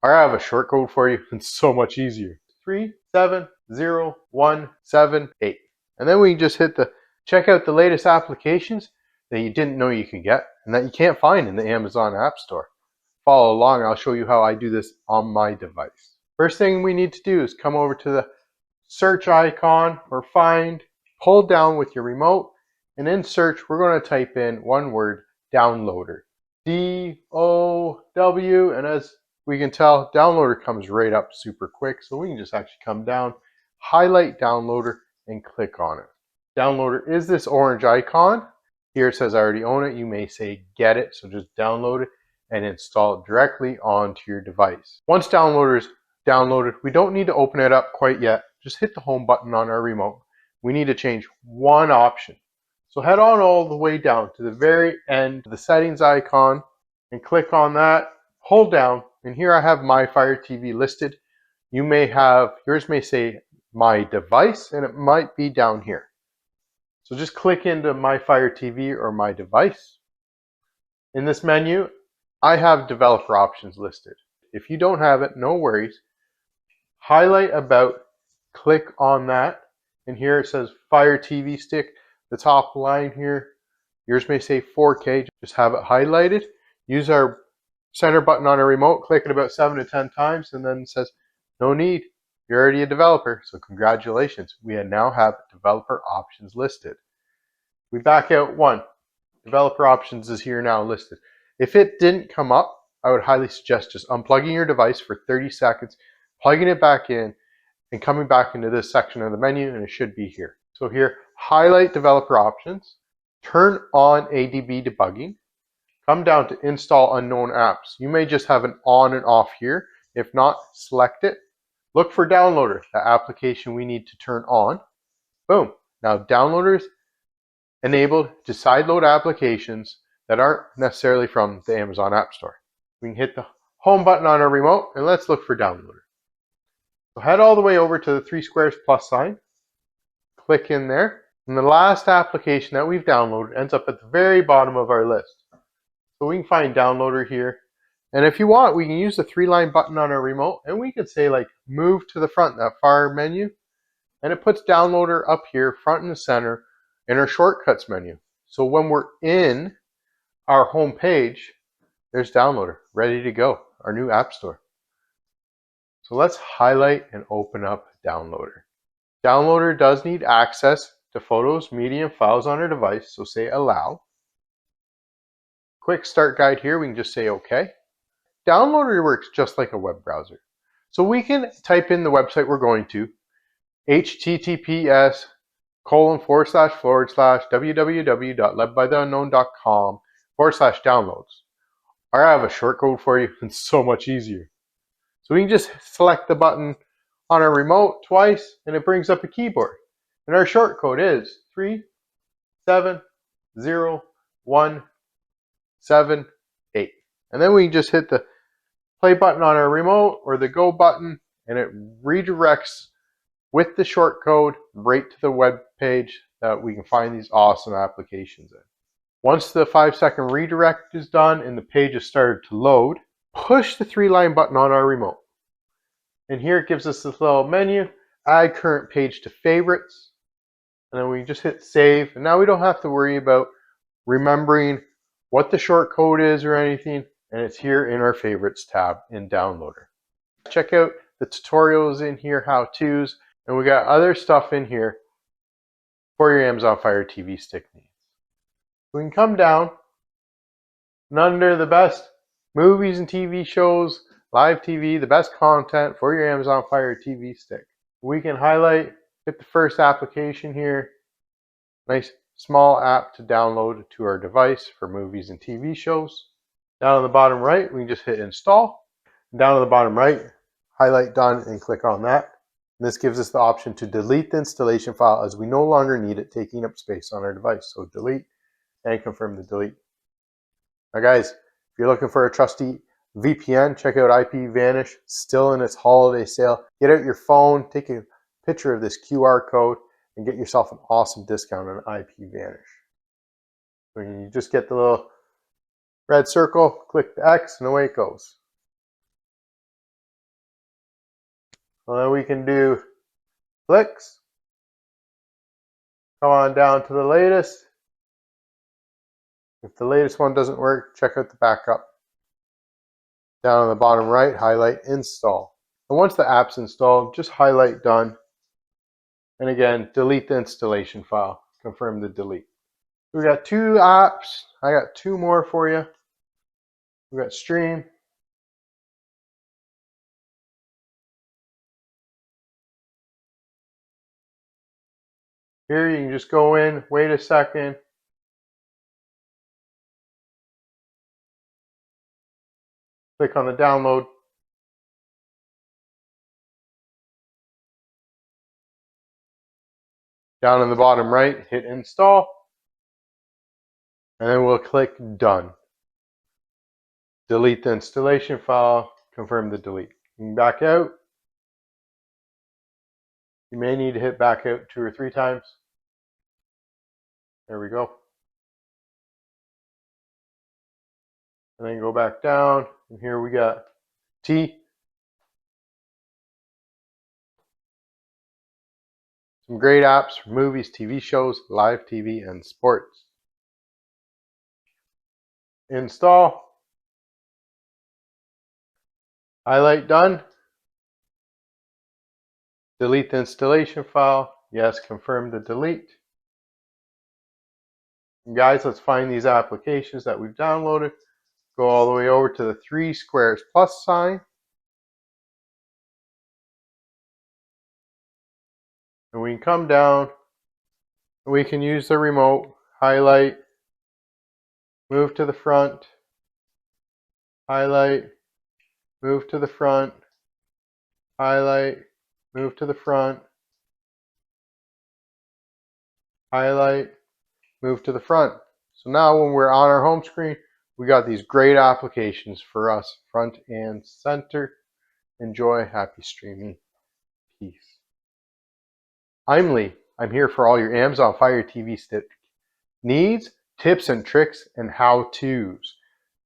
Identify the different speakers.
Speaker 1: Or I have a short code for you. It's so much easier. 370178. And then we can just hit the check out the latest applications that you didn't know you could get and that you can't find in the Amazon App Store. Follow along. I'll show you how I do this on my device. First thing we need to do is come over to the search icon or find, pull down with your remote, and in search we're going to type in one word, downloader. D-O-W, and as we can tell, downloader comes right up super quick, so we can just actually come down, highlight downloader, and click on it. Downloader is this orange icon. Here it says I already own it. You may say get it, so just download it and install it directly onto your device. Once downloader is downloaded, we don't need to open it up quite yet. Just hit the home button on our remote. We need to change one option. So head on all the way down to the very end of the settings icon and click on that. Hold down, and here I have my Fire TV listed. You may have, yours may say my device, and it might be down here. So just click into my Fire TV or my device. In this menu, I have developer options listed. If you don't have it, no worries. Highlight about, click on that, and here it says Fire TV Stick. The top line here, yours may say 4K, just have it highlighted. Use our center button on our remote, click it about 7 to 10 times, and then it says, no need, you're already a developer, so congratulations. We now have developer options listed. We back out one, developer options is here now listed. If it didn't come up, I would highly suggest just unplugging your device for 30 seconds, plugging it back in, and coming back into this section of the menu, and it should be here. So here, highlight developer options, turn on ADB debugging, come down to install unknown apps. You may just have an on and off here. If not, select it. Look for downloader, the application we need to turn on. Boom. Now downloaders enabled to sideload applications that aren't necessarily from the Amazon App Store. We can hit the home button on our remote and let's look for downloader. So head all the way over to the 3 squares plus sign. Click in there, and the last application that we've downloaded ends up at the very bottom of our list. So we can find downloader here, and if you want, we can use the 3-line button on our remote, and we could say like move to the front, that far menu, and it puts downloader up here front and center in our shortcuts menu. So when we're in our home page, there's downloader ready to go, our new app store. So let's highlight and open up downloader. Downloader does need access to photos, media, and files on our device, so say allow. Quick start guide here, we can just say OK. Downloader works just like a web browser. So we can type in the website we're going to, https://www.ledbytheunknown.com/downloads. Or I have a short code for you, it's so much easier. So we can just select the button on our remote twice, and it brings up a keyboard. And our short code is 370178. And then we can just hit the play button on our remote or the go button, and it redirects with the short code right to the web page that we can find these awesome applications in. Once the 5-second redirect is done and the page has started to load, push the 3-line button on our remote. And here it gives us this little menu, add current page to favorites. And then we just hit save. And now we don't have to worry about remembering what the short code is or anything. And it's here in our favorites tab in downloader. Check out the tutorials in here, how-tos, and we got other stuff in here for your Amazon Fire TV Stick needs. We can come down and under the best movies and TV shows, live TV, the best content for your Amazon Fire TV Stick. We can highlight, hit the first application here. Nice small app to download to our device for movies and TV shows. Down on the bottom right, we can just hit install. Down on the bottom right, highlight done and click on that. And this gives us the option to delete the installation file as we no longer need it taking up space on our device. So delete and confirm the delete. Now guys, if you're looking for a trusty VPN, check out IPVanish, still in its holiday sale. Get out your phone, take a picture of this QR code, and get yourself an awesome discount on IPVanish. So you just get the little red circle, click the X, and away it goes. So then we can do clicks. Come on down to the latest. If the latest one doesn't work, check out the backup. Down on the bottom right, highlight install. And once the app's installed, just highlight done. And again, delete the installation file. Confirm the delete. We got 2 apps. I got 2 more for you. We got Stream. Here you can just go in, wait a second. Click on the download. Down in the bottom right, hit install. And then we'll click done. Delete the installation file, confirm the delete. You can back out. You may need to hit back out 2 or 3 times. There we go. And then go back down. And here we got T. Some great apps for movies, TV shows, live TV, and sports. Install. Highlight done. Delete the installation file. Yes, confirm the delete. And guys, let's find these applications that we've downloaded. Go all the way over to the 3 squares plus sign. And we can come down. And we can use the remote. Highlight. Move to the front. Highlight. Move to the front. Highlight. Move to the front. Highlight. Move to the front. So now when we're on our home screen, we got these great applications for us, front and center. Enjoy, happy streaming, peace. I'm Lee. I'm here for all your Amazon Fire TV Stick needs, tips and tricks, and how-tos.